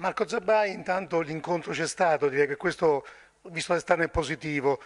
Marco Zabbai, intanto l'incontro c'è stato, direi che questo, visto l'esterno, è positivo.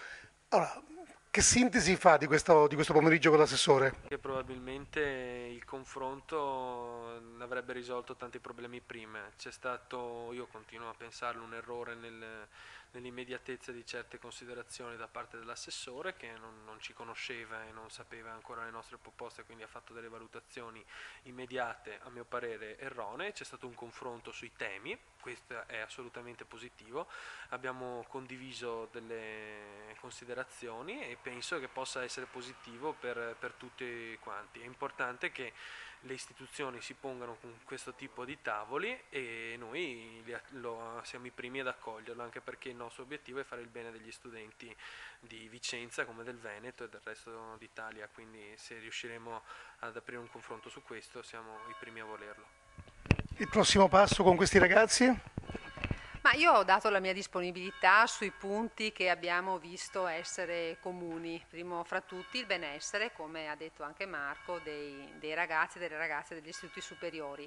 Allora, che sintesi fa di questo pomeriggio con l'assessore? Che probabilmente il confronto avrebbe risolto tanti problemi prima. C'è stato, io continuo a pensarlo, un errore nell'immediatezza di certe considerazioni da parte dell'assessore che non ci conosceva e non sapeva ancora le nostre proposte, quindi ha fatto delle valutazioni immediate, a mio parere erronee. C'è stato un confronto sui temi, questo è assolutamente positivo. Abbiamo condiviso delle considerazioni e penso che possa essere positivo per tutti quanti. È importante che le istituzioni si pongano con questo tipo di tavoli e noi siamo i primi ad accoglierlo, anche perché il nostro obiettivo è fare il bene degli studenti di Vicenza come del Veneto e del resto d'Italia, quindi se riusciremo ad aprire un confronto su questo siamo i primi a volerlo. Il prossimo passo con questi ragazzi? Ma io ho dato la mia disponibilità sui punti che abbiamo visto essere comuni, primo fra tutti il benessere, come ha detto anche Marco, dei ragazzi e delle ragazze degli istituti superiori.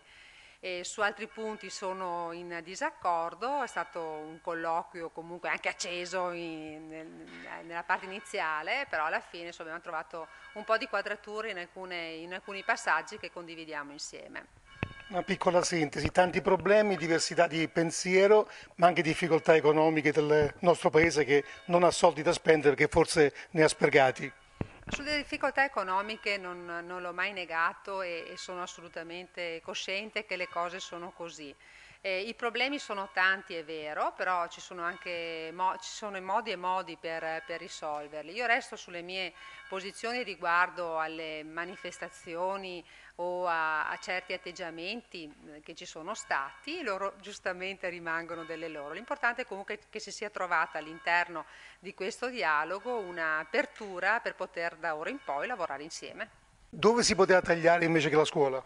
E su altri punti sono in disaccordo, è stato un colloquio comunque anche acceso nella parte iniziale, però alla fine insomma, abbiamo trovato un po' di quadrature in alcuni passaggi che condividiamo insieme. Una piccola sintesi, tanti problemi, diversità di pensiero, ma anche difficoltà economiche del nostro paese che non ha soldi da spendere perché forse ne ha sprecati. Sulle difficoltà economiche non l'ho mai negato e sono assolutamente cosciente che le cose sono così. I problemi sono tanti, è vero, però ci sono anche ci sono i modi e modi per risolverli. Io resto sulle mie posizioni riguardo alle manifestazioni o a certi atteggiamenti che ci sono stati, loro giustamente rimangono delle loro. L'importante è comunque che si sia trovata all'interno di questo dialogo un'apertura per poter da ora in poi lavorare insieme. Dove si poteva tagliare invece che la scuola?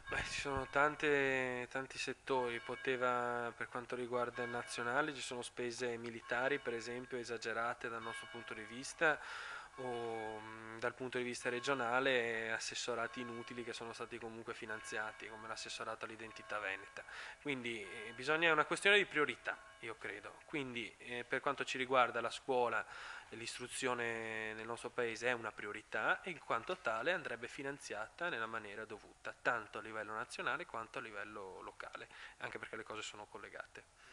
Beh, ci sono tanti settori, per quanto riguarda il nazionale, ci sono spese militari, per esempio, esagerate dal nostro punto di vista, o dal punto di vista regionale, assessorati inutili che sono stati comunque finanziati, come l'assessorato all'identità veneta. Quindi è una questione di priorità, io credo. Quindi per quanto ci riguarda la scuola, l'istruzione nel nostro paese è una priorità e in quanto tale andrebbe finanziata nella maniera dovuta, tanto a livello nazionale quanto a livello locale, anche perché le cose sono collegate.